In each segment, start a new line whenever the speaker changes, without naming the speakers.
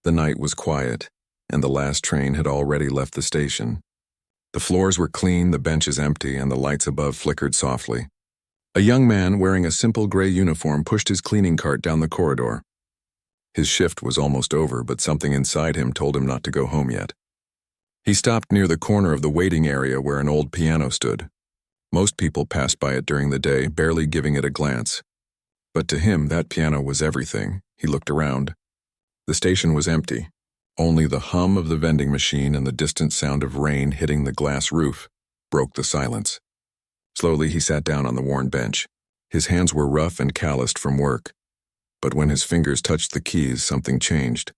The night was quiet, and the last train had already left the station. The floors were clean, the benches empty, and the lights above flickered softly. A young man wearing a simple gray uniform pushed his cleaning cart down the corridor. His shift was almost over, but something inside him told him not to go home yet. He stopped near the corner of the waiting area where an old piano stood. Most people passed by it during the day, barely giving it a glance. But to him, that piano was everything. He looked around. The station was empty. Only the hum of the vending machine and the distant sound of rain hitting the glass roof broke the silence. Slowly, he sat down on the worn bench. His hands were rough and calloused from work. But when his fingers touched the keys, something changed.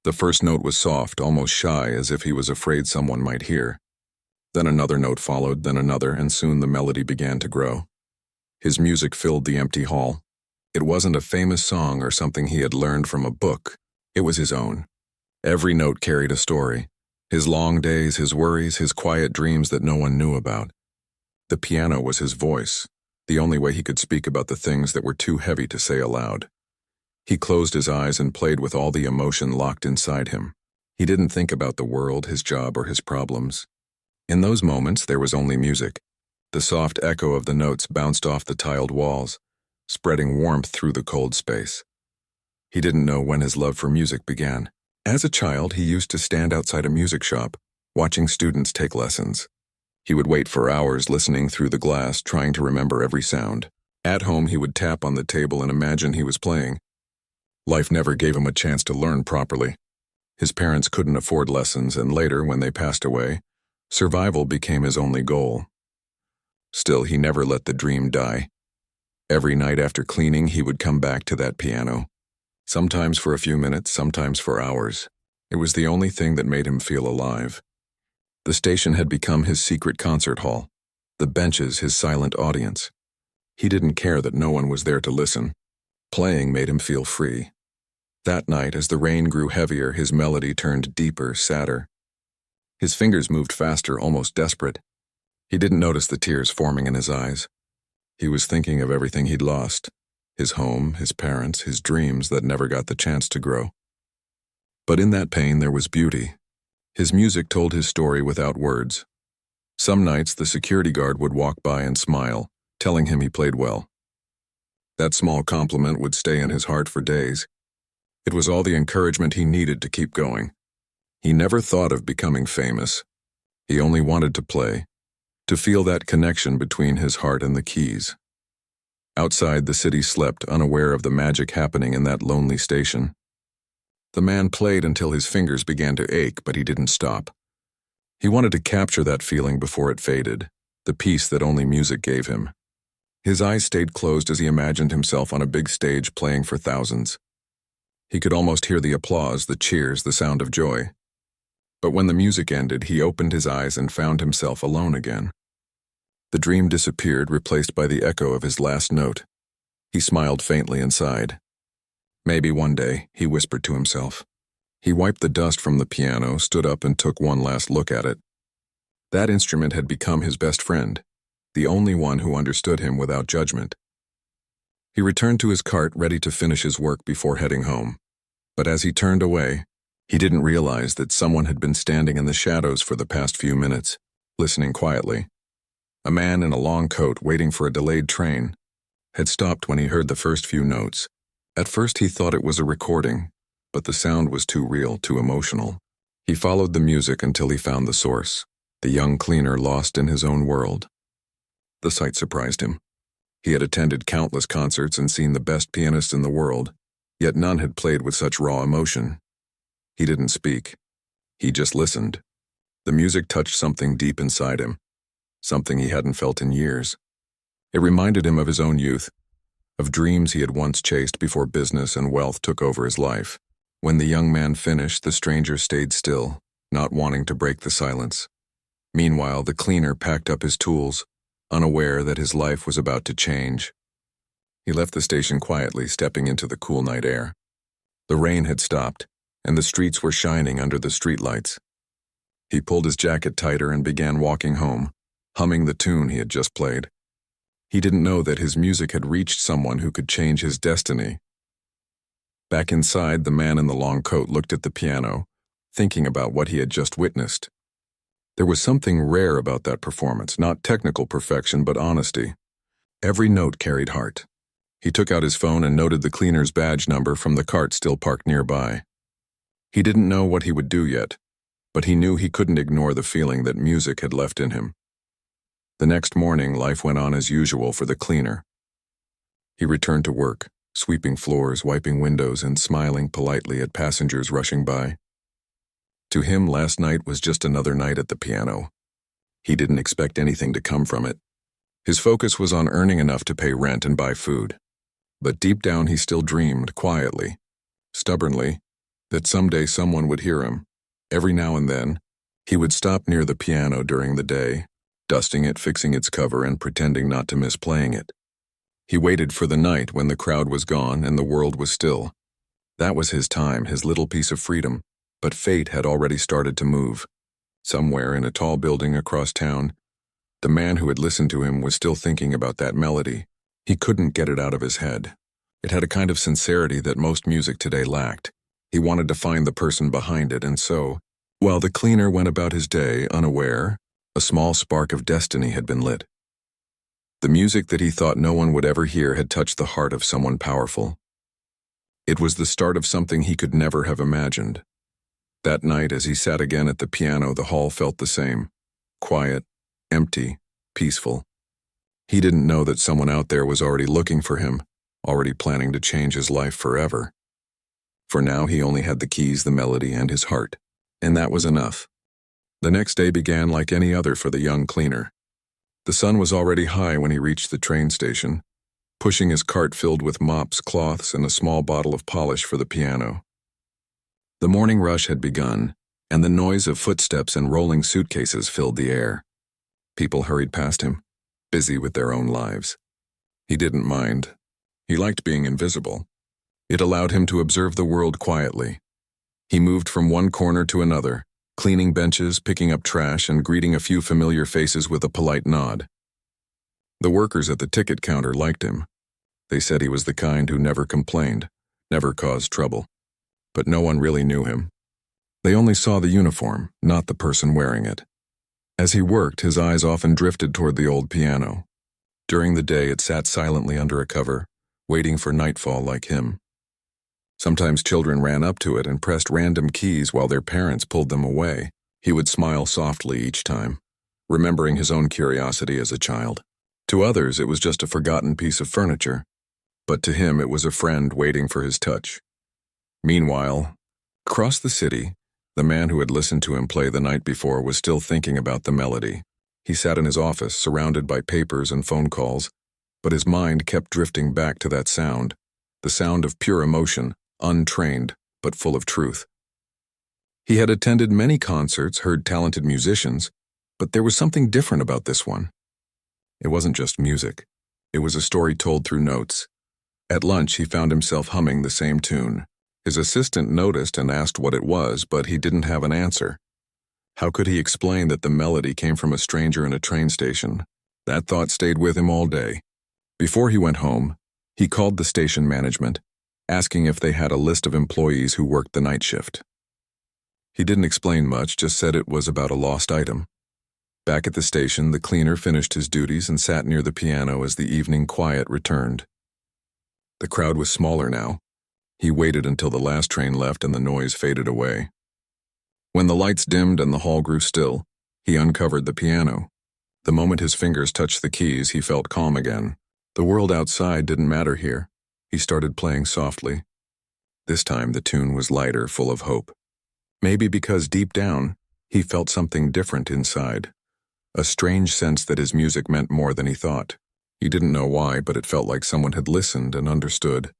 The first note was soft, almost shy, as if he was afraid someone might hear. Then another note followed, then another, and soon the melody began to grow. His music filled the empty hall. It wasn't a famous song or something he had learned from a book. It was his own. Every note carried a story. His long days, his worries, his quiet dreams that no one knew about. The piano was his voice, the only way he could speak about the things that were too heavy to say aloud. He closed his eyes and played with all the emotion locked inside him. He didn't think about the world, his job, or his problems. In those moments, there was only music. The soft echo of the notes bounced off the tiled walls, spreading warmth through the cold space. He didn't know when his love for music began. As a child, he used to stand outside a music shop, watching students take lessons. He would wait for hours listening through the glass, trying to remember every sound. At home, he would tap on the table and imagine he was playing. Life never gave him a chance to learn properly. His parents couldn't afford lessons, and later, when they passed away, survival became his only goal. Still, he never let the dream die. Every night after cleaning, he would come back to that piano. Sometimes for a few minutes, sometimes for hours. It was the only thing that made him feel alive. The station had become his secret concert hall, the benches his silent audience. He didn't care that no one was there to listen. Playing made him feel free. That night, as the rain grew heavier, his melody turned deeper, sadder. His fingers moved faster, almost desperate. He didn't notice the tears forming in his eyes. He was thinking of everything he'd lost. His home, his parents, his dreams that never got the chance to grow. But in that pain there was beauty. His music told his story without words. Some nights the security guard would walk by and smile, telling him he played well. That small compliment would stay in his heart for days. It was all the encouragement he needed to keep going. He never thought of becoming famous. He only wanted to play, to feel that connection between his heart and the keys. Outside, the city slept, unaware of the magic happening in that lonely station. The man played until his fingers began to ache, but he didn't stop. He wanted to capture that feeling before it faded, the peace that only music gave him. His eyes stayed closed as he imagined himself on a big stage playing for thousands. He could almost hear the applause, the cheers, the sound of joy. But when the music ended, he opened his eyes and found himself alone again. The dream disappeared, replaced by the echo of his last note. He smiled faintly and sighed. Maybe one day, he whispered to himself. He wiped the dust from the piano, stood up, and took one last look at it. That instrument had become his best friend, the only one who understood him without judgment. He returned to his cart, ready to finish his work before heading home. But as he turned away, he didn't realize that someone had been standing in the shadows for the past few minutes, listening quietly. A man in a long coat, waiting for a delayed train, had stopped when he heard the first few notes. At first he thought it was a recording, but the sound was too real, too emotional. He followed the music until he found the source, the young cleaner lost in his own world. The sight surprised him. He had attended countless concerts and seen the best pianists in the world, yet none had played with such raw emotion. He didn't speak. He just listened. The music touched something deep inside him, something he hadn't felt in years. It reminded him of his own youth, of dreams he had once chased before business and wealth took over his life. When the young man finished, the stranger stayed still, not wanting to break the silence. Meanwhile, the cleaner packed up his tools, unaware that his life was about to change. He left the station quietly, stepping into the cool night air. The rain had stopped, and the streets were shining under the streetlights. He pulled his jacket tighter and began walking home, humming the tune he had just played. He didn't know that his music had reached someone who could change his destiny. Back inside, the man in the long coat looked at the piano, thinking about what he had just witnessed. There was something rare about that performance, not technical perfection, but honesty. Every note carried heart. He took out his phone and noted the cleaner's badge number from the cart still parked nearby. He didn't know what he would do yet, but he knew he couldn't ignore the feeling that music had left in him. The next morning, life went on as usual for the cleaner. He returned to work, sweeping floors, wiping windows, and smiling politely at passengers rushing by. To him, last night was just another night at the piano. He didn't expect anything to come from it. His focus was on earning enough to pay rent and buy food. But deep down he still dreamed, quietly, stubbornly, that someday someone would hear him. Every now and then, he would stop near the piano during the day, dusting it, fixing its cover, and pretending not to miss playing it. He waited for the night when the crowd was gone and the world was still. That was his time, his little piece of freedom, but fate had already started to move. Somewhere in a tall building across town, the man who had listened to him was still thinking about that melody. He couldn't get it out of his head. It had a kind of sincerity that most music today lacked. He wanted to find the person behind it, and so, while the cleaner went about his day unaware, a small spark of destiny had been lit. The music that he thought no one would ever hear had touched the heart of someone powerful. It was the start of something he could never have imagined. That night, as he sat again at the piano, the hall felt the same. Quiet, empty, peaceful. He didn't know that someone out there was already looking for him, already planning to change his life forever. For now, he only had the keys, the melody, and his heart, and that was enough. The next day began like any other for the young cleaner. The sun was already high when he reached the train station, pushing his cart filled with mops, cloths, and a small bottle of polish for the piano. The morning rush had begun, and the noise of footsteps and rolling suitcases filled the air. People hurried past him, busy with their own lives. He didn't mind. He liked being invisible. It allowed him to observe the world quietly. He moved from one corner to another, cleaning benches, picking up trash, and greeting a few familiar faces with a polite nod. The workers at the ticket counter liked him. They said he was the kind who never complained, never caused trouble. But no one really knew him. They only saw the uniform, not the person wearing it. As he worked, his eyes often drifted toward the old piano. During the day, it sat silently under a cover, waiting for nightfall like him. Sometimes children ran up to it and pressed random keys while their parents pulled them away. He would smile softly each time, remembering his own curiosity as a child. To others, it was just a forgotten piece of furniture, but to him it was a friend waiting for his touch. Meanwhile, across the city, the man who had listened to him play the night before was still thinking about the melody. He sat in his office, surrounded by papers and phone calls, but his mind kept drifting back to that sound, the sound of pure emotion, untrained, but full of truth. He had attended many concerts, heard talented musicians, but there was something different about this one. It wasn't just music. It was a story told through notes. At lunch, he found himself humming the same tune. His assistant noticed and asked what it was, but he didn't have an answer. How could he explain that the melody came from a stranger in a train station? That thought stayed with him all day. Before he went home, he called the station management, asking if they had a list of employees who worked the night shift. He didn't explain much, just said it was about a lost item. Back at the station, the cleaner finished his duties and sat near the piano as the evening quiet returned. The crowd was smaller now. He waited until the last train left and the noise faded away. When the lights dimmed and the hall grew still, he uncovered the piano. The moment his fingers touched the keys, he felt calm again. The world outside didn't matter here. He started playing softly. This time the tune was lighter, full of hope. Maybe because deep down, he felt something different inside. A strange sense that his music meant more than he thought. He didn't know why, but it felt like someone had listened and understood.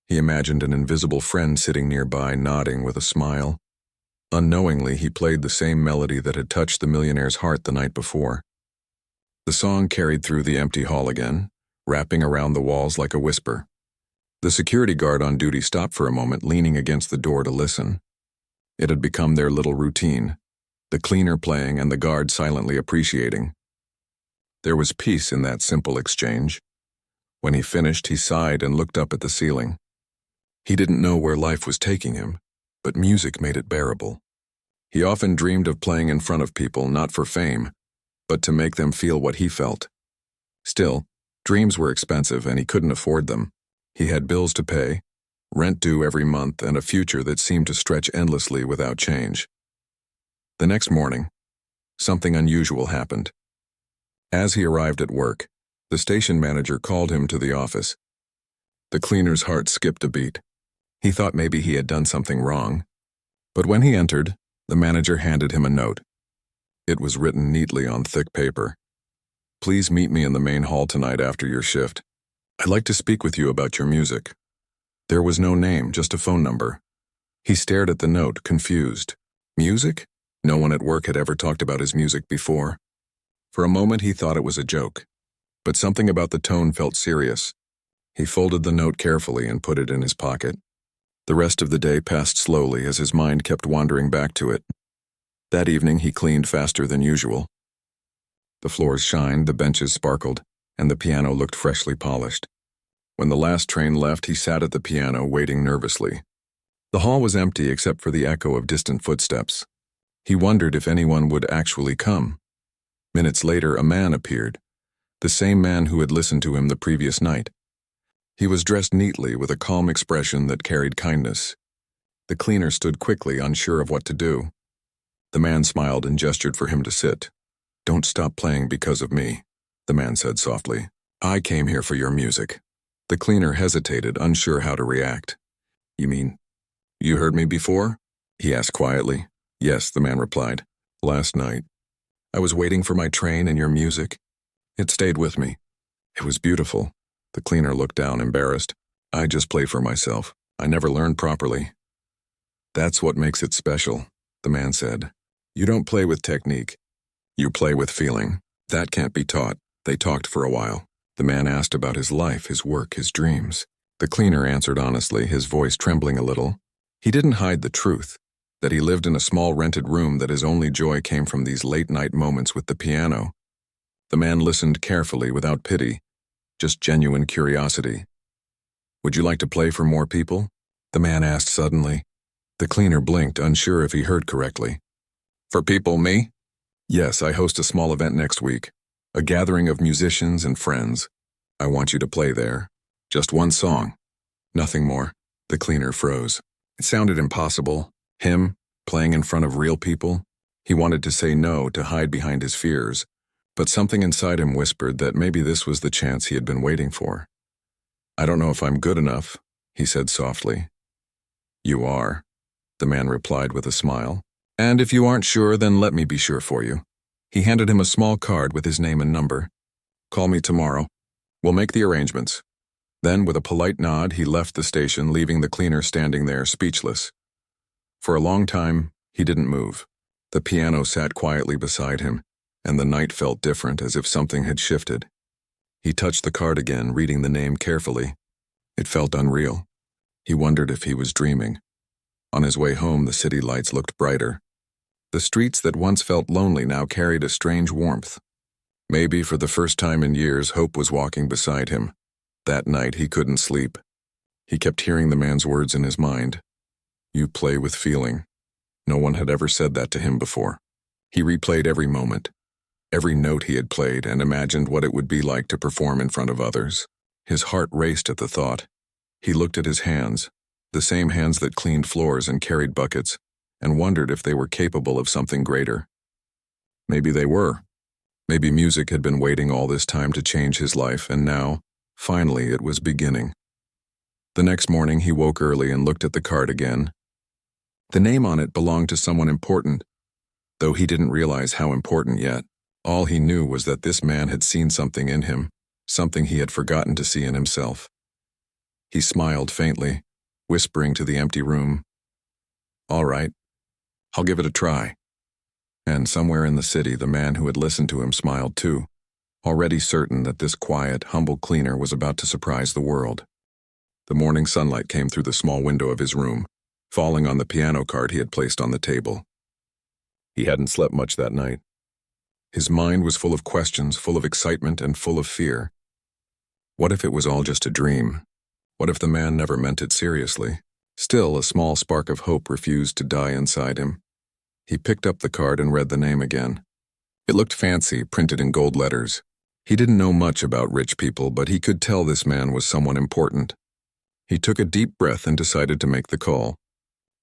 He imagined an invisible friend sitting nearby, nodding with a smile. Unknowingly, he played the same melody that had touched the millionaire's heart the night before. The song carried through the empty hall again, wrapping around the walls like a whisper. The security guard on duty stopped for a moment, leaning against the door to listen. It had become their little routine, the cleaner playing and the guard silently appreciating. There was peace in that simple exchange. When he finished, he sighed and looked up at the ceiling. He didn't know where life was taking him, but music made it bearable. He often dreamed of playing in front of people not for fame, but to make them feel what he felt. Still, dreams were expensive and he couldn't afford them. He had bills to pay, rent due every month, and a future that seemed to stretch endlessly without change. The next morning, something unusual happened. As he arrived at work, the station manager called him to the office. The cleaner's heart skipped a beat. He thought maybe he had done something wrong. But when he entered, the manager handed him a note. It was written neatly on thick paper. "Please meet me in the main hall tonight after your shift. I'd like to speak with you about your music." There was no name, just a phone number. He stared at the note, confused. Music? No one at work had ever talked about his music before. For a moment he thought it was a joke, but something about the tone felt serious. He folded the note carefully and put it in his pocket. The rest of the day passed slowly as his mind kept wandering back to it. That evening he cleaned faster than usual. The floors shined, the benches sparkled, and the piano looked freshly polished. When the last train left, he sat at the piano, waiting nervously. The hall was empty except for the echo of distant footsteps. He wondered if anyone would actually come. Minutes later, a man appeared, the same man who had listened to him the previous night. He was dressed neatly with a calm expression that carried kindness. The cleaner stood quickly, unsure of what to do. The man smiled and gestured for him to sit. "Don't stop playing because of me," the man said softly. "I came here for your music." The cleaner hesitated, unsure how to react. "You mean, you heard me before?" he asked quietly. "Yes," the man replied. "Last night. I was waiting for my train and your music. It stayed with me. It was beautiful." The cleaner looked down, embarrassed. "I just play for myself. I never learned properly." "That's what makes it special," the man said. "You don't play with technique. You play with feeling. That can't be taught." They talked for a while. The man asked about his life, his work, his dreams. The cleaner answered honestly, his voice trembling a little. He didn't hide the truth, that he lived in a small rented room, that his only joy came from these late-night moments with the piano. The man listened carefully, without pity, just genuine curiosity. "Would you like to play for more people?" the man asked suddenly. The cleaner blinked, unsure if he heard correctly. "For people, me?" "Yes, I host a small event next week. A gathering of musicians and friends. I want you to play there. Just one song. Nothing more." The cleaner froze. It sounded impossible. Him, playing in front of real people. He wanted to say no, to hide behind his fears, but something inside him whispered that maybe this was the chance he had been waiting for. "I don't know if I'm good enough," he said softly. "You are," the man replied with a smile. "And if you aren't sure, then let me be sure for you." He handed him a small card with his name and number. "Call me tomorrow. We'll make the arrangements." Then, with a polite nod, he left the station, leaving the cleaner standing there, speechless. For a long time, he didn't move. The piano sat quietly beside him, and the night felt different, as if something had shifted. He touched the card again, reading the name carefully. It felt unreal. He wondered if he was dreaming. On his way home, the city lights looked brighter. The streets that once felt lonely now carried a strange warmth. Maybe for the first time in years, hope was walking beside him. That night, he couldn't sleep. He kept hearing the man's words in his mind. "You play with feeling." No one had ever said that to him before. He replayed every moment, every note he had played, and imagined what it would be like to perform in front of others. His heart raced at the thought. He looked at his hands, the same hands that cleaned floors and carried buckets, and wondered if they were capable of something greater. Maybe they were. Maybe music had been waiting all this time to change his life, and now, finally, it was beginning. The next morning, he woke early and looked at the card again. The name on it belonged to someone important, though he didn't realize how important yet. All he knew was that this man had seen something in him, something he had forgotten to see in himself. He smiled faintly, whispering to the empty room, "All right, I'll give it a try." And somewhere in the city, the man who had listened to him smiled too, already certain that this quiet, humble cleaner was about to surprise the world. The morning sunlight came through the small window of his room, falling on the piano card he had placed on the table. He hadn't slept much that night. His mind was full of questions, full of excitement, and full of fear. What if it was all just a dream? What if the man never meant it seriously? Still, a small spark of hope refused to die inside him. He picked up the card and read the name again. It looked fancy, printed in gold letters. He didn't know much about rich people, but he could tell this man was someone important. He took a deep breath and decided to make the call.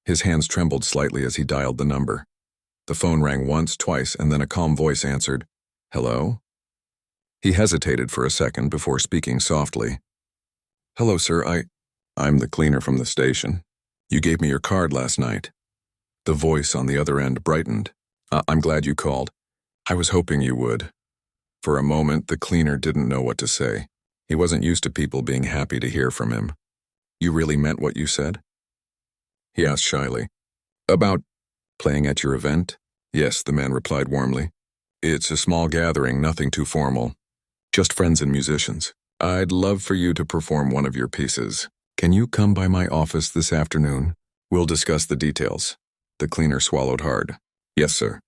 His hands trembled slightly as he dialed the number. The phone rang once, twice, and then a calm voice answered, "Hello?" He hesitated for a second before speaking softly. "Hello, sir, I'm the cleaner from the station. You gave me your card last night." The voice on the other end brightened. "I'm glad you called. I was hoping you would." For a moment, the cleaner didn't know what to say. He wasn't used to people being happy to hear from him. "You really meant what you said?" he asked shyly. "About playing at your event?" "Yes," the man replied warmly. "It's a small gathering, nothing too formal. Just friends and musicians. I'd love for you to perform one of your pieces. Can you come by my office this afternoon? We'll discuss the details." The cleaner swallowed hard. "Yes, sir.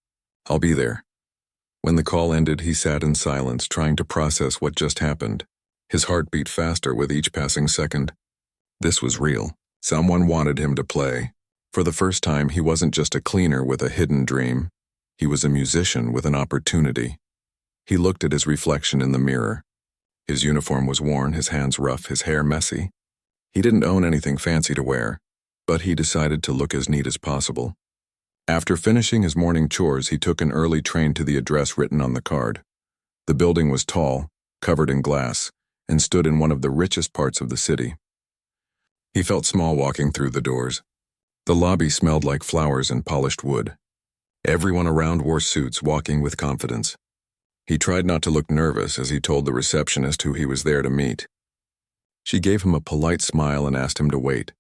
I'll be there." When the call ended, he sat in silence, trying to process what just happened. His heart beat faster with each passing second. This was real. Someone wanted him to play. For the first time, he wasn't just a cleaner with a hidden dream. He was a musician with an opportunity. He looked at his reflection in the mirror. His uniform was worn, his hands rough, his hair messy. He didn't own anything fancy to wear, but he decided to look as neat as possible. After finishing his morning chores, he took an early train to the address written on the card. The building was tall, covered in glass, and stood in one of the richest parts of the city. He felt small walking through the doors. The lobby smelled like flowers and polished wood. Everyone around wore suits, walking with confidence. He tried not to look nervous as he told the receptionist who he was there to meet. She gave him a polite smile and asked him to wait.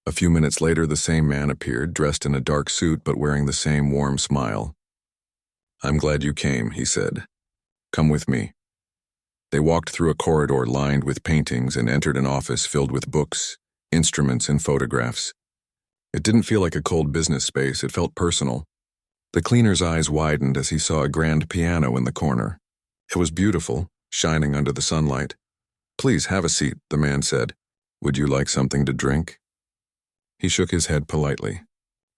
A few minutes later, the same man appeared, dressed in a dark suit but wearing the same warm smile. "I'm glad you came," he said. "Come with me." They walked through a corridor lined with paintings and entered an office filled with books, instruments, and photographs. It didn't feel like a cold business space, it felt personal. The cleaner's eyes widened as he saw a grand piano in the corner. It was beautiful, shining under the sunlight. "Please have a seat," the man said. "Would you like something to drink?" He shook his head politely.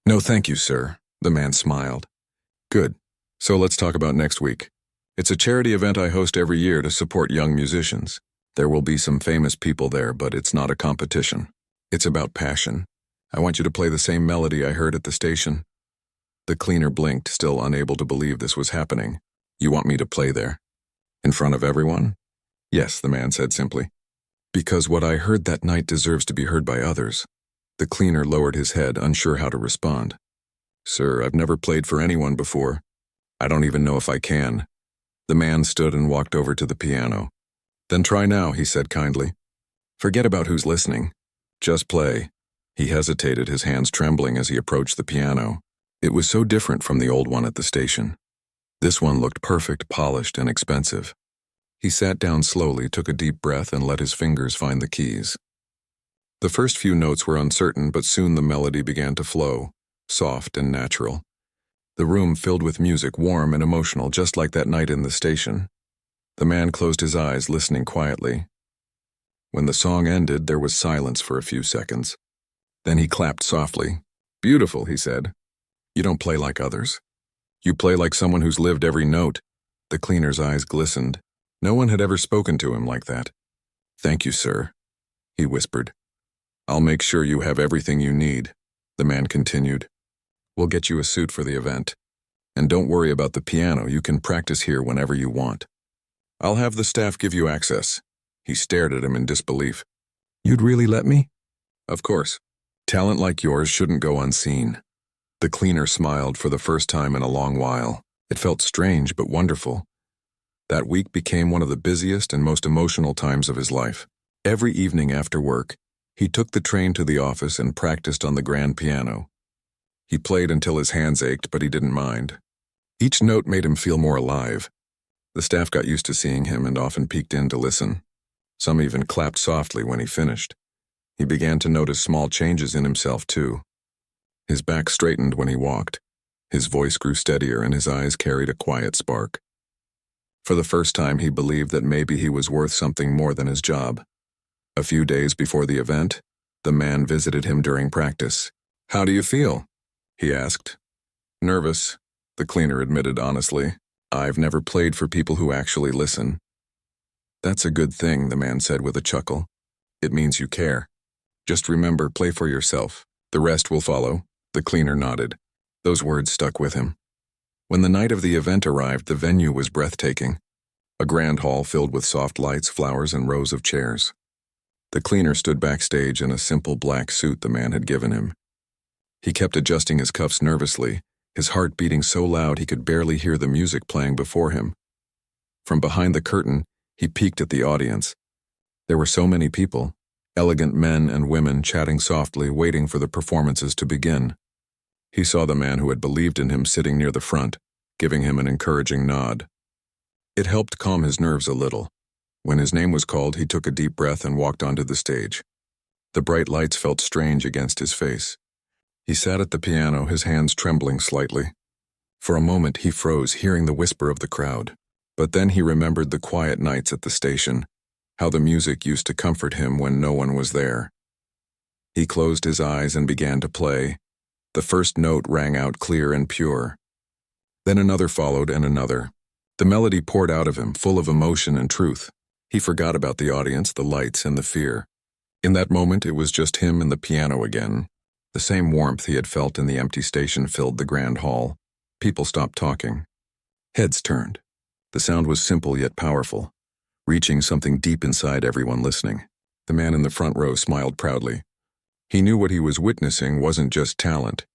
"No, thank you, sir," the man smiled. "Good. So let's talk about next week. It's a charity event I host every year to support young musicians. There will be some famous people there, but it's not a competition. It's about passion. I want you to play the same melody I heard at the station." The cleaner blinked, still unable to believe this was happening. "You want me to play there? In front of everyone?" "Yes," the man said simply. "Because what I heard that night deserves to be heard by others." The cleaner lowered his head, unsure how to respond. "Sir, I've never played for anyone before. I don't even know if I can." The man stood and walked over to the piano. "Then try now," he said kindly. "Forget about who's listening. Just play." He hesitated, his hands trembling as he approached the piano. It was so different from the old one at the station. This one looked perfect, polished, and expensive. He sat down slowly, took a deep breath, and let his fingers find the keys. The first few notes were uncertain, but soon the melody began to flow, soft and natural. The room filled with music, warm and emotional, just like that night in the station. The man closed his eyes, listening quietly. When the song ended, there was silence for a few seconds. Then he clapped softly. "Beautiful," he said. "You don't play like others. You play like someone who's lived every note." The cleaner's eyes glistened. No one had ever spoken to him like that. "Thank you, sir," he whispered. "I'll make sure you have everything you need," the man continued. "We'll get you a suit for the event. And don't worry about the piano, you can practice here whenever you want. I'll have the staff give you access." He stared at him in disbelief. "You'd really let me?" "Of course. Talent like yours shouldn't go unseen." The cleaner smiled for the first time in a long while. It felt strange but wonderful. That week became one of the busiest and most emotional times of his life. Every evening after work, he took the train to the office and practiced on the grand piano. He played until his hands ached, but he didn't mind. Each note made him feel more alive. The staff got used to seeing him and often peeked in to listen. Some even clapped softly when he finished. He began to notice small changes in himself, too. His back straightened when he walked. His voice grew steadier and his eyes carried a quiet spark. For the first time, he believed that maybe he was worth something more than his job. A few days before the event, the man visited him during practice. "How do you feel?" he asked. "Nervous," the cleaner admitted honestly. "I've never played for people who actually listen." "That's a good thing," the man said with a chuckle. "It means you care. Just remember, play for yourself. The rest will follow." The cleaner nodded. Those words stuck with him. When the night of the event arrived, the venue was breathtaking. A grand hall filled with soft lights, flowers, and rows of chairs. The cleaner stood backstage in a simple black suit the man had given him. He kept adjusting his cuffs nervously, his heart beating so loud he could barely hear the music playing before him. From behind the curtain, he peeked at the audience. There were so many people, elegant men and women chatting softly, waiting for the performances to begin. He saw the man who had believed in him sitting near the front, giving him an encouraging nod. It helped calm his nerves a little. When his name was called, he took a deep breath and walked onto the stage. The bright lights felt strange against his face. He sat at the piano, his hands trembling slightly. For a moment he froze, hearing the whisper of the crowd. But then he remembered the quiet nights at the station, how the music used to comfort him when no one was there. He closed his eyes and began to play. The first note rang out clear and pure. Then another followed and another. The melody poured out of him, full of emotion and truth. He forgot about the audience, the lights, and the fear. In that moment, it was just him and the piano again. The same warmth he had felt in the empty station filled the grand hall. People stopped talking. Heads turned. The sound was simple yet powerful, reaching something deep inside everyone listening. The man in the front row smiled proudly. He knew what he was witnessing wasn't just talent.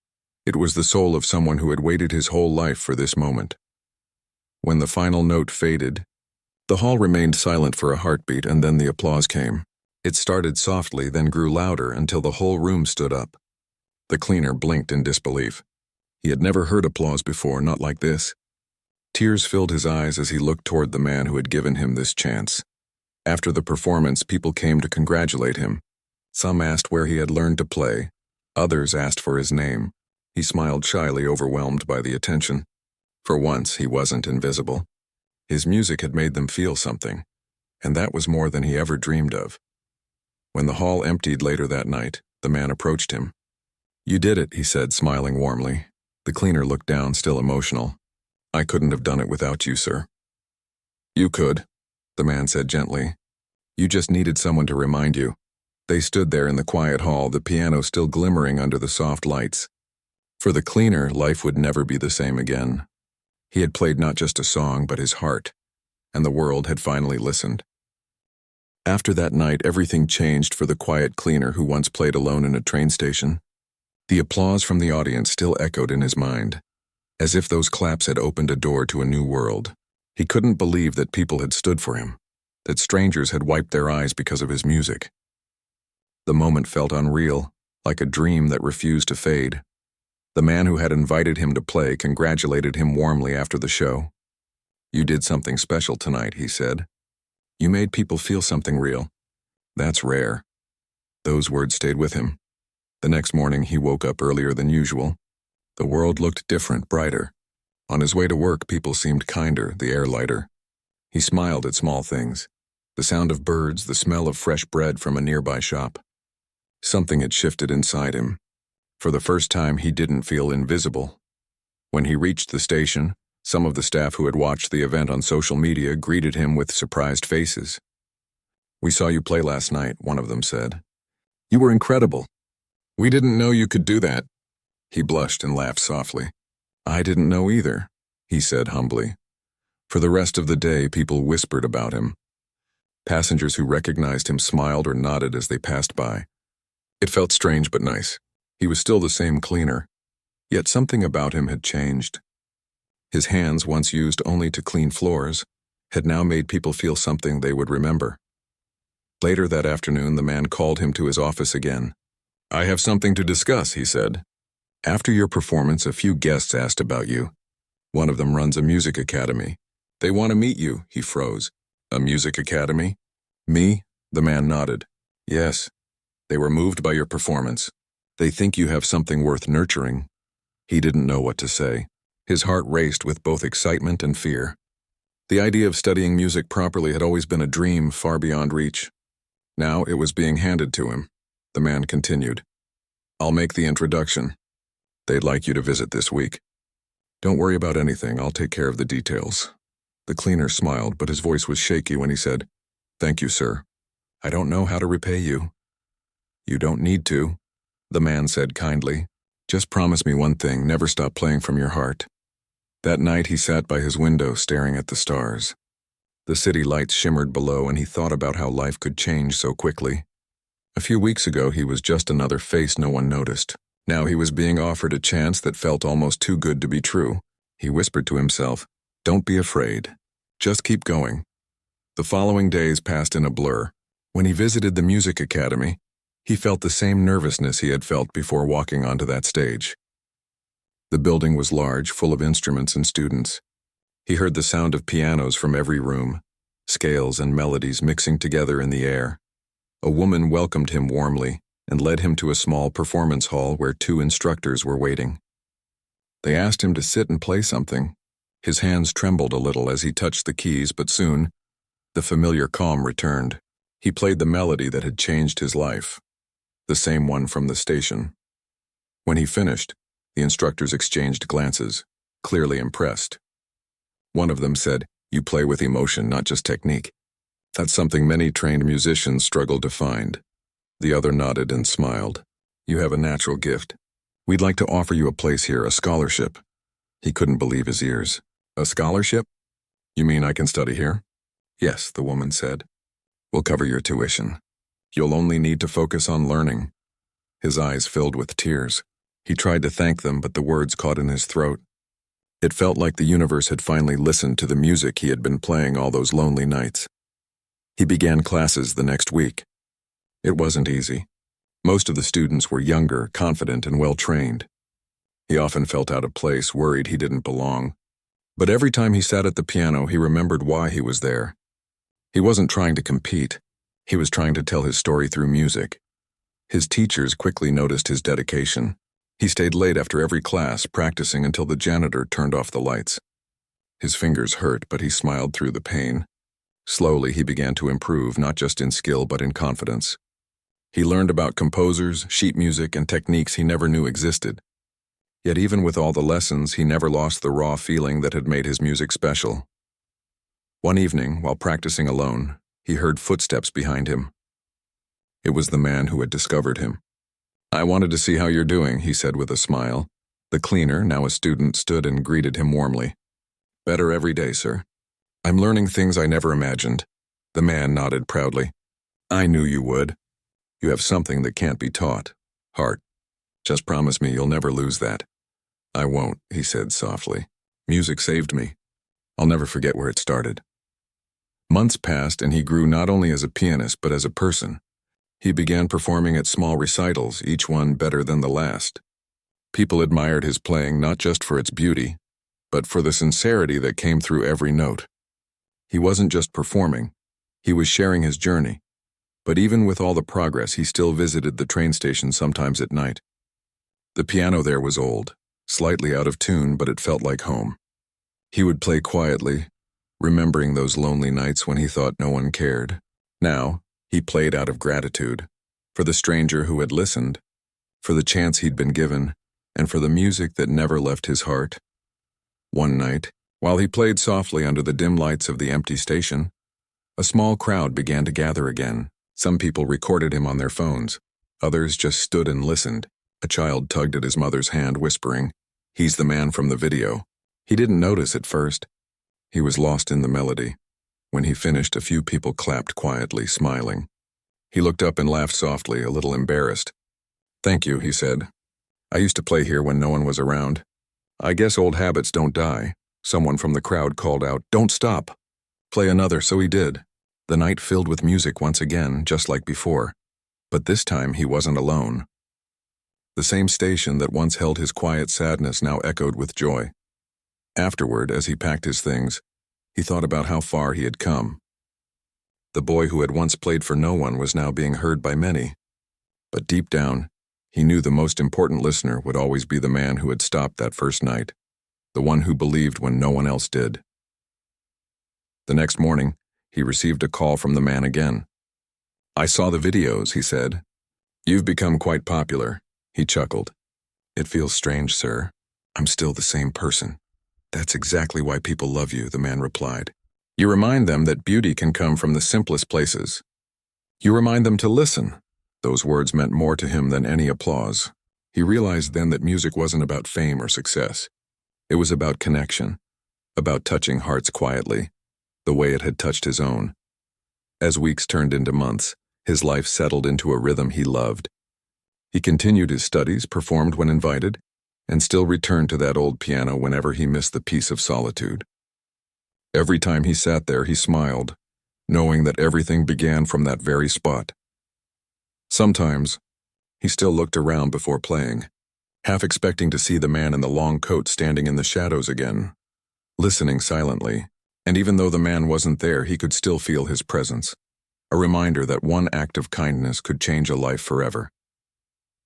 It was the soul of someone who had waited his whole life for this moment. When the final note faded, the hall remained silent for a heartbeat, and then the applause came. It started softly, then grew louder until the whole room stood up. The cleaner blinked in disbelief. He had never heard applause before, not like this. Tears filled his eyes as he looked toward the man who had given him this chance. After the performance, people came to congratulate him. Some asked where he had learned to play. Others asked for his name. He smiled shyly, overwhelmed by the attention. For once, he wasn't invisible. His music had made them feel something, and that was more than he ever dreamed of. When the hall emptied later that night, the man approached him. "You did it," he said, smiling warmly. The cleaner looked down, still emotional. "I couldn't have done it without you, sir." "You could," the man said gently. "You just needed someone to remind you." They stood there in the quiet hall, the piano still glimmering under the soft lights. For the cleaner, life would never be the same again. He had played not just a song, but his heart, and the world had finally listened. After that night, everything changed for the quiet cleaner who once played alone in a train station. The applause from the audience still echoed in his mind, as if those claps had opened a door to a new world. He couldn't believe that people had stood for him, that strangers had wiped their eyes because of his music. The moment felt unreal, like a dream that refused to fade. The man who had invited him to play congratulated him warmly after the show. "You did something special tonight," he said. "You made people feel something real. That's rare." Those words stayed with him. The next morning, he woke up earlier than usual. The world looked different, brighter. On his way to work, people seemed kinder, the air lighter. He smiled at small things. The sound of birds, the smell of fresh bread from a nearby shop. Something had shifted inside him. For the first time, he didn't feel invisible. When he reached the station, some of the staff who had watched the event on social media greeted him with surprised faces. "We saw you play last night," one of them said. "You were incredible. We didn't know you could do that." He blushed and laughed softly. "I didn't know either," he said humbly. For the rest of the day, people whispered about him. Passengers who recognized him smiled or nodded as they passed by. It felt strange but nice. He was still the same cleaner, yet something about him had changed. His hands, once used only to clean floors, had now made people feel something they would remember. Later that afternoon, the man called him to his office again. "I have something to discuss," he said. "After your performance, a few guests asked about you. One of them runs a music academy. They want to meet you." He froze. "A music academy?" "Me?" The man nodded. "Yes. They were moved by your performance. They think you have something worth nurturing." He didn't know what to say. His heart raced with both excitement and fear. The idea of studying music properly had always been a dream far beyond reach. Now it was being handed to him. The man continued. I'll make the introduction. They'd like you to visit this week. Don't worry about anything, I'll take care of the details. The cleaner smiled, but his voice was shaky when he said, Thank you, sir. I don't know how to repay you. You don't need to, the man said kindly. Just promise me one thing, never stop playing from your heart. That night he sat by his window staring at the stars. The city lights shimmered below and he thought about how life could change so quickly. A few weeks ago he was just another face no one noticed. Now he was being offered a chance that felt almost too good to be true. He whispered to himself, Don't be afraid. Just keep going. The following days passed in a blur. When he visited the music academy, he felt the same nervousness he had felt before walking onto that stage. The building was large, full of instruments and students. He heard the sound of pianos from every room, scales and melodies mixing together in the air. A woman welcomed him warmly and led him to a small performance hall where 2 instructors were waiting. They asked him to sit and play something. His hands trembled a little as he touched the keys, but soon, the familiar calm returned. He played the melody that had changed his life, the same one from the station. When he finished, the instructors exchanged glances, clearly impressed. One of them said, You play with emotion, not just technique. That's something many trained musicians struggle to find. The other nodded and smiled. You have a natural gift. We'd like to offer you a place here, a scholarship. He couldn't believe his ears. A scholarship? You mean I can study here? Yes, the woman said. We'll cover your tuition. You'll only need to focus on learning. His eyes filled with tears. He tried to thank them, but the words caught in his throat. It felt like the universe had finally listened to the music he had been playing all those lonely nights. He began classes the next week. It wasn't easy. Most of the students were younger, confident, and well-trained. He often felt out of place, worried he didn't belong. But every time he sat at the piano, he remembered why he was there. He wasn't trying to compete. He was trying to tell his story through music. His teachers quickly noticed his dedication. He stayed late after every class, practicing until the janitor turned off the lights. His fingers hurt, but he smiled through the pain. Slowly, he began to improve, not just in skill, but in confidence. He learned about composers, sheet music, and techniques he never knew existed. Yet even with all the lessons, he never lost the raw feeling that had made his music special. One evening, while practicing alone, he heard footsteps behind him. It was the man who had discovered him. I wanted to see how you're doing, he said with a smile. The cleaner, now a student, stood and greeted him warmly. Better every day, sir. I'm learning things I never imagined. The man nodded proudly. I knew you would. You have something that can't be taught. Heart. Just promise me you'll never lose that. I won't, he said softly. Music saved me. I'll never forget where it started. Months passed and he grew not only as a pianist but as a person. He began performing at small recitals, each one better than the last. People admired his playing not just for its beauty, but for the sincerity that came through every note. He wasn't just performing, he was sharing his journey. But even with all the progress, he still visited the train station sometimes at night. The piano there was old, slightly out of tune, but it felt like home. He would play quietly, remembering those lonely nights when he thought no one cared. Now, he played out of gratitude, for the stranger who had listened, for the chance he'd been given, and for the music that never left his heart. One night, while he played softly under the dim lights of the empty station, a small crowd began to gather again. Some people recorded him on their phones. Others just stood and listened. A child tugged at his mother's hand, whispering, He's the man from the video. He didn't notice at first. He was lost in the melody. When he finished, a few people clapped quietly, smiling. He looked up and laughed softly, a little embarrassed. Thank you, he said. I used to play here when no one was around. I guess old habits don't die. Someone from the crowd called out, Don't stop. Play another, so he did. The night filled with music once again, just like before. But this time he wasn't alone. The same station that once held his quiet sadness now echoed with joy. Afterward, as he packed his things, he thought about how far he had come. The boy who had once played for no one was now being heard by many. But deep down, he knew the most important listener would always be the man who had stopped that first night, the one who believed when no one else did. The next morning, he received a call from the man again. "I saw the videos," he said. "You've become quite popular," he chuckled. "It feels strange, sir. I'm still the same person." "That's exactly why people love you," the man replied. "You remind them that beauty can come from the simplest places. You remind them to listen." Those words meant more to him than any applause. He realized then that music wasn't about fame or success. It was about connection, about touching hearts quietly, the way it had touched his own. As weeks turned into months, his life settled into a rhythm he loved. He continued his studies, performed when invited, and still returned to that old piano whenever he missed the peace of solitude. Every time he sat there, he smiled, knowing that everything began from that very spot. Sometimes, he still looked around before playing, half expecting to see the man in the long coat standing in the shadows again, listening silently, and even though the man wasn't there, he could still feel his presence, a reminder that one act of kindness could change a life forever.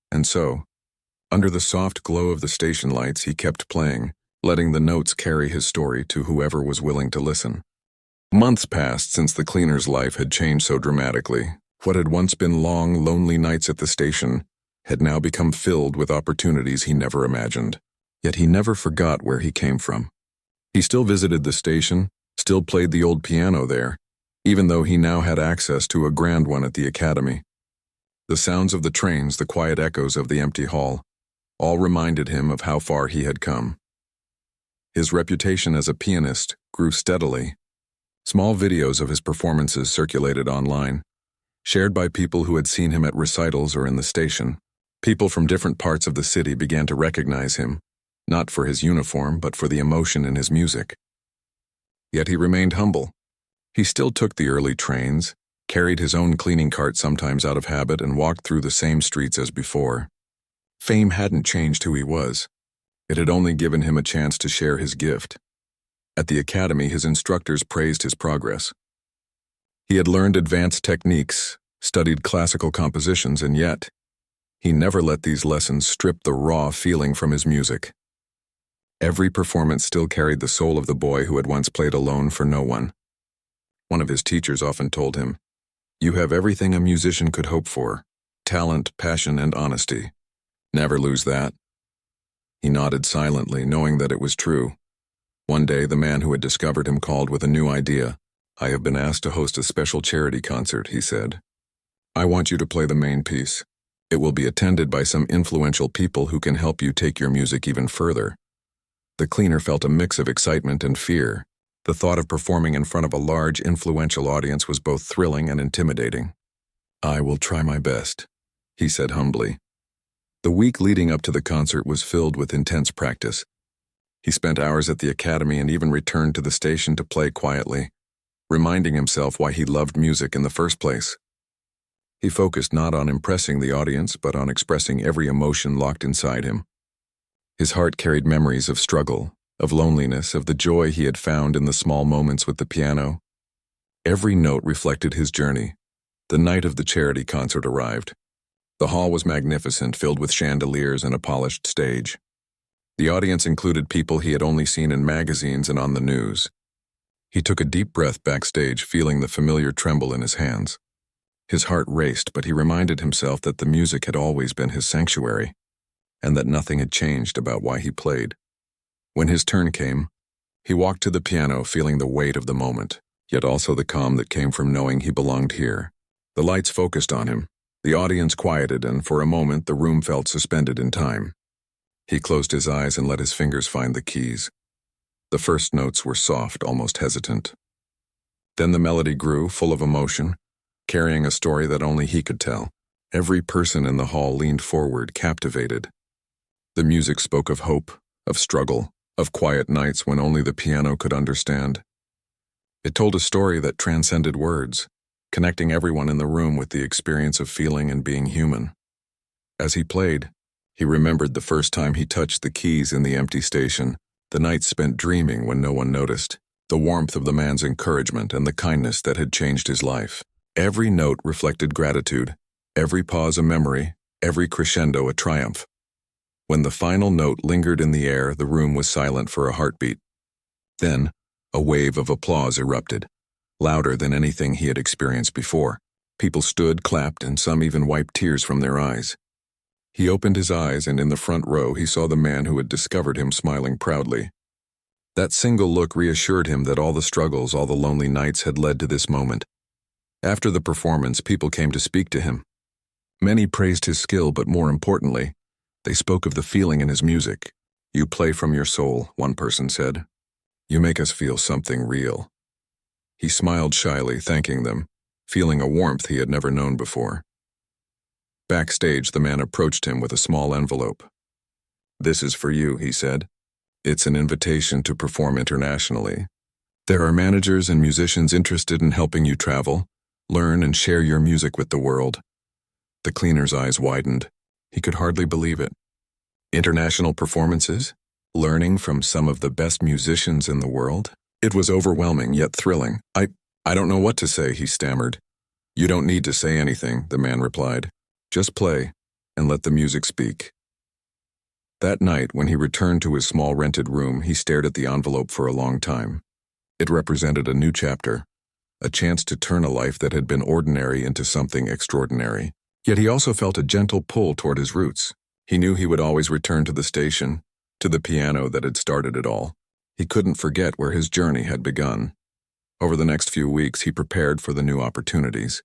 And so, under the soft glow of the station lights, he kept playing, letting the notes carry his story to whoever was willing to listen. Months passed since the cleaner's life had changed so dramatically. What had once been long, lonely nights at the station had now become filled with opportunities he never imagined. Yet he never forgot where he came from. He still visited the station, still played the old piano there, even though he now had access to a grand one at the academy. The sounds of the trains, the quiet echoes of the empty hall, all reminded him of how far he had come. His reputation as a pianist grew steadily. Small videos of his performances circulated online, shared by people who had seen him at recitals or in the station. People from different parts of the city began to recognize him, not for his uniform, but for the emotion in his music. Yet he remained humble. He still took the early trains, carried his own cleaning cart sometimes out of habit, and walked through the same streets as before. Fame hadn't changed who he was. It had only given him a chance to share his gift. At the academy, his instructors praised his progress. He had learned advanced techniques, studied classical compositions, and yet, he never let these lessons strip the raw feeling from his music. Every performance still carried the soul of the boy who had once played alone for no one. One of his teachers often told him, "You have everything a musician could hope for: talent, passion, and honesty. Never lose that." He nodded silently, knowing that it was true. One day, the man who had discovered him called with a new idea. "I have been asked to host a special charity concert," he said. "I want you to play the main piece. It will be attended by some influential people who can help you take your music even further." The cleaner felt a mix of excitement and fear. The thought of performing in front of a large, influential audience was both thrilling and intimidating. "I will try my best," he said humbly. The week leading up to the concert was filled with intense practice. He spent hours at the academy and even returned to the station to play quietly, reminding himself why he loved music in the first place. He focused not on impressing the audience, but on expressing every emotion locked inside him. His heart carried memories of struggle, of loneliness, of the joy he had found in the small moments with the piano. Every note reflected his journey. The night of the charity concert arrived. The hall was magnificent, filled with chandeliers and a polished stage. The audience included people he had only seen in magazines and on the news. He took a deep breath backstage, feeling the familiar tremble in his hands. His heart raced, but he reminded himself that the music had always been his sanctuary, and that nothing had changed about why he played. When his turn came, he walked to the piano, feeling the weight of the moment, yet also the calm that came from knowing he belonged here. The lights focused on him. The audience quieted, and for a moment the room felt suspended in time. He closed his eyes and let his fingers find the keys. The first notes were soft, almost hesitant. Then the melody grew, full of emotion, carrying a story that only he could tell. Every person in the hall leaned forward, captivated. The music spoke of hope, of struggle, of quiet nights when only the piano could understand. It told a story that transcended words, connecting everyone in the room with the experience of feeling and being human. As he played, he remembered the first time he touched the keys in the empty station, the nights spent dreaming when no one noticed, the warmth of the man's encouragement and the kindness that had changed his life. Every note reflected gratitude, every pause a memory, every crescendo a triumph. When the final note lingered in the air, the room was silent for a heartbeat. Then, a wave of applause erupted, louder than anything he had experienced before. People stood, clapped, and some even wiped tears from their eyes. He opened his eyes, and in the front row he saw the man who had discovered him smiling proudly. That single look reassured him that all the struggles, all the lonely nights had led to this moment. After the performance, people came to speak to him. Many praised his skill, but more importantly, they spoke of the feeling in his music. "You play from your soul," one person said. "You make us feel something real." He smiled shyly, thanking them, feeling a warmth he had never known before. Backstage, the man approached him with a small envelope. "This is for you," he said. "It's an invitation to perform internationally. There are managers and musicians interested in helping you travel, learn, and share your music with the world." The cleaner's eyes widened. He could hardly believe it. International performances? Learning from some of the best musicians in the world? It was overwhelming, yet thrilling. I don't know what to say," he stammered. "You don't need to say anything," the man replied. "Just play, and let the music speak." That night, when he returned to his small rented room, he stared at the envelope for a long time. It represented a new chapter, a chance to turn a life that had been ordinary into something extraordinary. Yet he also felt a gentle pull toward his roots. He knew he would always return to the station, to the piano that had started it all. He couldn't forget where his journey had begun. Over the next few weeks, he prepared for the new opportunities.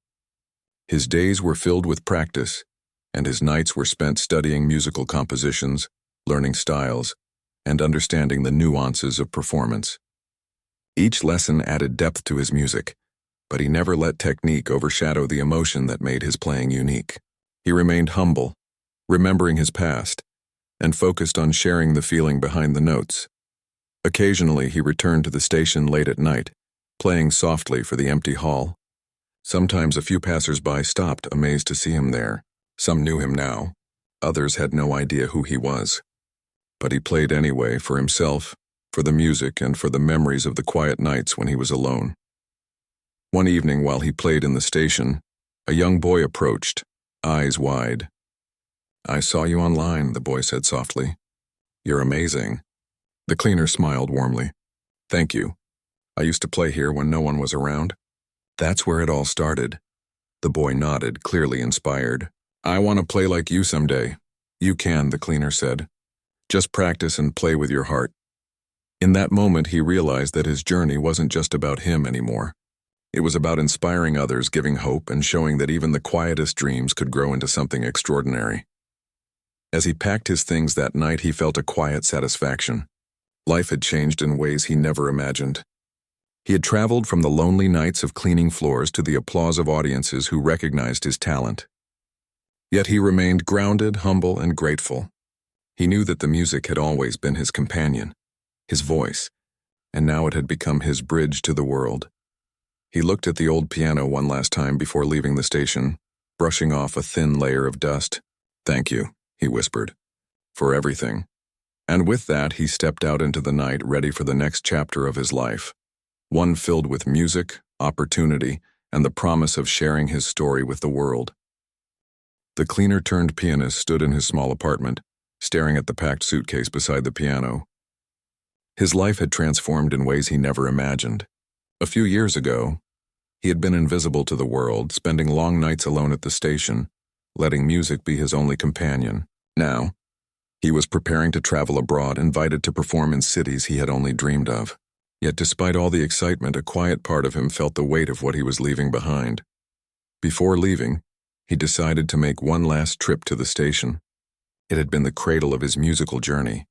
His days were filled with practice, and his nights were spent studying musical compositions, learning styles, and understanding the nuances of performance. Each lesson added depth to his music, but he never let technique overshadow the emotion that made his playing unique. He remained humble, remembering his past, and focused on sharing the feeling behind the notes. Occasionally, he returned to the station late at night, playing softly for the empty hall. Sometimes a few passers-by stopped, amazed to see him there. Some knew him now. Others had no idea who he was. But he played anyway, for himself, for the music, and for the memories of the quiet nights when he was alone. One evening, while he played in the station, a young boy approached, eyes wide. "I saw you online," the boy said softly. "You're amazing." The cleaner smiled warmly. "Thank you. I used to play here when no one was around." "That's where it all started." The boy nodded, clearly inspired. "I want to play like you someday." "You can," the cleaner said. "Just practice and play with your heart." In that moment, he realized that his journey wasn't just about him anymore. It was about inspiring others, giving hope, and showing that even the quietest dreams could grow into something extraordinary. As he packed his things that night, he felt a quiet satisfaction. Life had changed in ways he never imagined. He had traveled from the lonely nights of cleaning floors to the applause of audiences who recognized his talent. Yet he remained grounded, humble, and grateful. He knew that the music had always been his companion, his voice, and now it had become his bridge to the world. He looked at the old piano one last time before leaving the station, brushing off a thin layer of dust. "Thank you," he whispered, "for everything." And with that, he stepped out into the night, ready for the next chapter of his life, one filled with music, opportunity, and the promise of sharing his story with the world. The cleaner-turned-pianist stood in his small apartment, staring at the packed suitcase beside the piano. His life had transformed in ways he never imagined. A few years ago, he had been invisible to the world, spending long nights alone at the station, letting music be his only companion. Now, he was preparing to travel abroad, invited to perform in cities he had only dreamed of. Yet despite all the excitement, a quiet part of him felt the weight of what he was leaving behind. Before leaving, he decided to make one last trip to the station. It had been the cradle of his musical journey,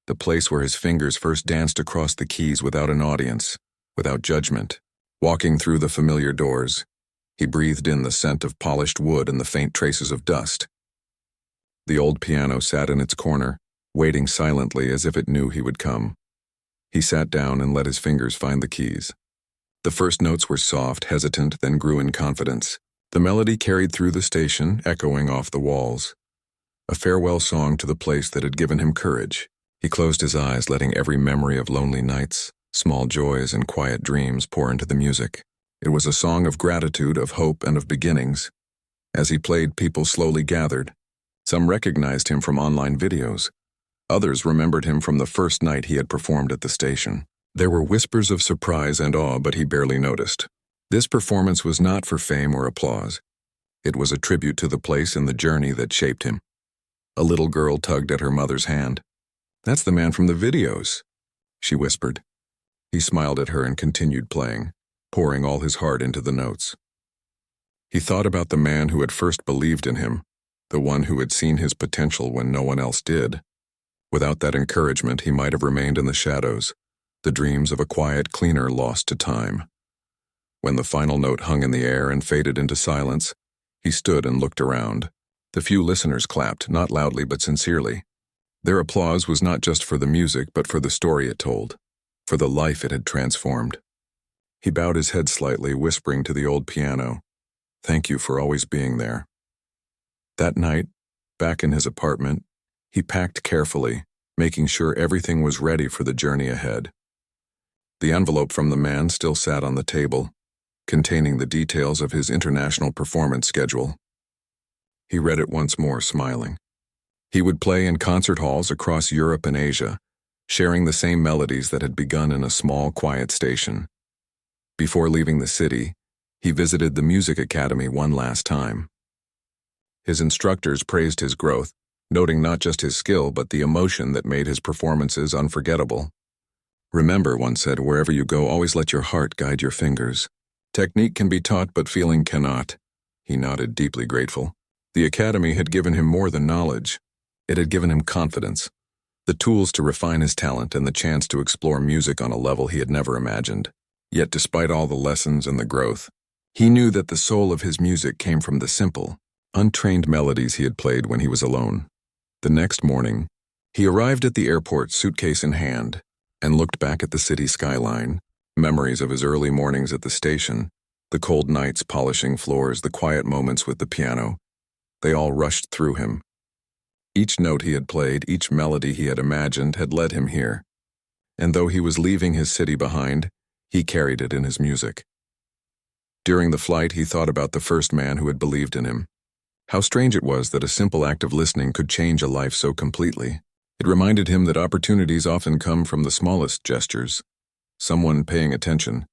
the place where his fingers first danced across the keys without an audience, without judgment. Walking through the familiar doors, he breathed in the scent of polished wood and the faint traces of dust. The old piano sat in its corner, waiting silently as if it knew he would come. He sat down and let his fingers find the keys. The first notes were soft, hesitant, then grew in confidence. The melody carried through the station, echoing off the walls. A farewell song to the place that had given him courage. He closed his eyes, letting every memory of lonely nights, small joys, and quiet dreams pour into the music. It was a song of gratitude, of hope, and of beginnings. As he played, people slowly gathered. Some recognized him from online videos. Others remembered him from the first night he had performed at the station. There were whispers of surprise and awe, but he barely noticed. This performance was not for fame or applause. It was a tribute to the place and the journey that shaped him. A little girl tugged at her mother's hand. "That's the man from the videos," she whispered. He smiled at her and continued playing, pouring all his heart into the notes. He thought about the man who had first believed in him, the one who had seen his potential when no one else did. Without that encouragement, he might have remained in the shadows, the dreams of a quiet cleaner lost to time. When the final note hung in the air and faded into silence, he stood and looked around. The few listeners clapped, not loudly but sincerely. Their applause was not just for the music but for the story it told, for the life it had transformed. He bowed his head slightly, whispering to the old piano, "Thank you for always being there." That night, back in his apartment, he packed carefully, making sure everything was ready for the journey ahead. The envelope from the man still sat on the table, containing the details of his international performance schedule. He read it once more, smiling. He would play in concert halls across Europe and Asia, sharing the same melodies that had begun in a small, quiet station. Before leaving the city, he visited the music academy one last time. His instructors praised his growth, noting not just his skill but the emotion that made his performances unforgettable. "Remember," one said, "wherever you go, always let your heart guide your fingers. Technique can be taught, but feeling cannot." He nodded, deeply grateful. The academy had given him more than knowledge. It had given him confidence, the tools to refine his talent and the chance to explore music on a level he had never imagined. Yet despite all the lessons and the growth, he knew that the soul of his music came from the simple, untrained melodies he had played when he was alone. The next morning, he arrived at the airport, suitcase in hand, and looked back at the city skyline, memories of his early mornings at the station, the cold nights polishing floors, the quiet moments with the piano. They all rushed through him. Each note he had played, each melody he had imagined had led him here. And though he was leaving his city behind, he carried it in his music. During the flight, he thought about the first man who had believed in him. How strange it was that a simple act of listening could change a life so completely. It reminded him that opportunities often come from the smallest gestures. Someone paying attention,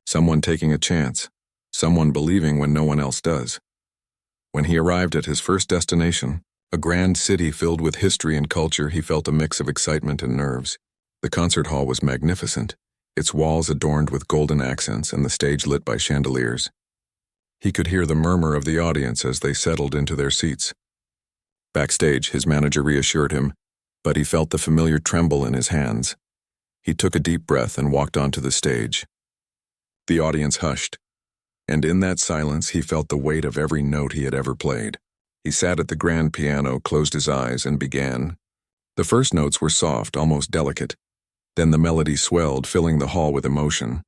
someone taking a chance, someone believing when no one else does. When he arrived at his first destination, a grand city filled with history and culture, he felt a mix of excitement and nerves. The concert hall was magnificent, its walls adorned with golden accents and the stage lit by chandeliers. He could hear the murmur of the audience as they settled into their seats. Backstage, his manager reassured him, but he felt the familiar tremble in his hands. He took a deep breath and walked onto the stage. The audience hushed, and in that silence he felt the weight of every note he had ever played. He sat at the grand piano, closed his eyes, and began. The first notes were soft, almost delicate. Then the melody swelled, filling the hall with emotion.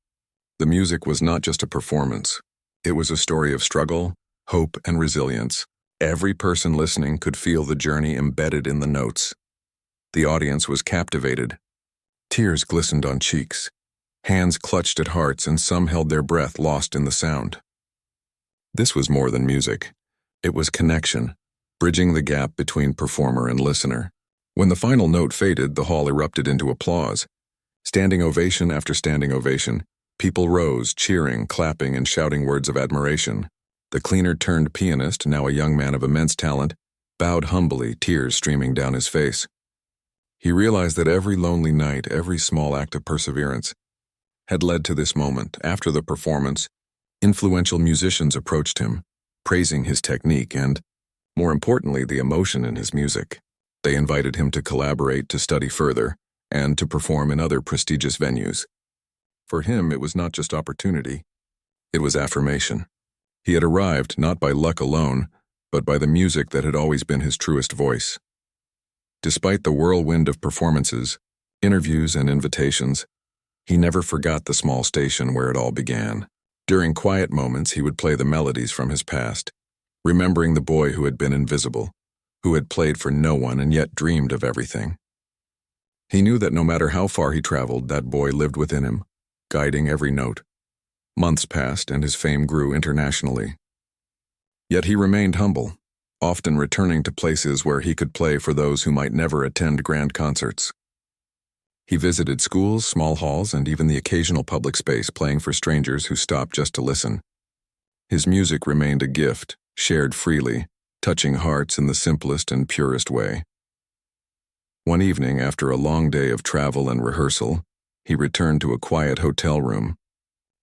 The music was not just a performance. It was a story of struggle, hope, and resilience. Every person listening could feel the journey embedded in the notes. The audience was captivated. Tears glistened on cheeks. Hands clutched at hearts, and some held their breath, lost in the sound. This was more than music. It was connection, bridging the gap between performer and listener. When the final note faded, the hall erupted into applause. Standing ovation after standing ovation, people rose, cheering, clapping, and shouting words of admiration. The cleaner-turned pianist, now a young man of immense talent, bowed humbly, tears streaming down his face. He realized that every lonely night, every small act of perseverance, had led to this moment. After the performance, influential musicians approached him, praising his technique and, more importantly, the emotion in his music. They invited him to collaborate, to study further, and to perform in other prestigious venues. For him, it was not just opportunity, it was affirmation. He had arrived not by luck alone, but by the music that had always been his truest voice. Despite the whirlwind of performances, interviews, and invitations, he never forgot the small station where it all began. During quiet moments, he would play the melodies from his past, remembering the boy who had been invisible, who had played for no one and yet dreamed of everything. He knew that no matter how far he traveled, that boy lived within him, guiding every note. Months passed and his fame grew internationally. Yet he remained humble, often returning to places where he could play for those who might never attend grand concerts. He visited schools, small halls, and even the occasional public space, playing for strangers who stopped just to listen. His music remained a gift, shared freely, touching hearts in the simplest and purest way. One evening, after a long day of travel and rehearsal, he returned to a quiet hotel room.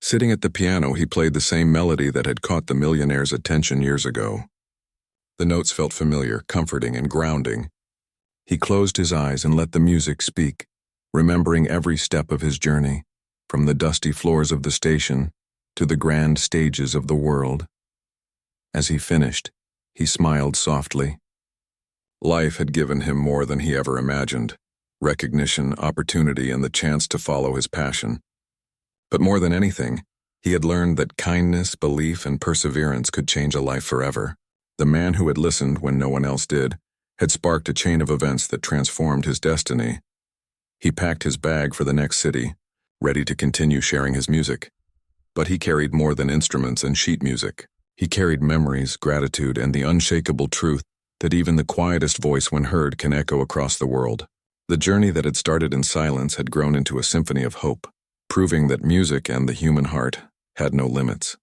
Sitting at the piano, he played the same melody that had caught the Millionaire's attention years ago. The notes felt familiar, comforting, and grounding. He closed his eyes and let the music speak, remembering every step of his journey, from the dusty floors of the station to the grand stages of the world. As he finished, he smiled softly. Life had given him more than he ever imagined: recognition, opportunity, and the chance to follow his passion. But more than anything, he had learned that kindness, belief, and perseverance could change a life forever. The man who had listened when no one else did had sparked a chain of events that transformed his destiny. He packed his bag for the next city, ready to continue sharing his music. But he carried more than instruments and sheet music. He carried memories, gratitude, and the unshakable truth that even the quietest voice, when heard, can echo across the world. The journey that had started in silence had grown into a symphony of hope, proving that music and the human heart had no limits.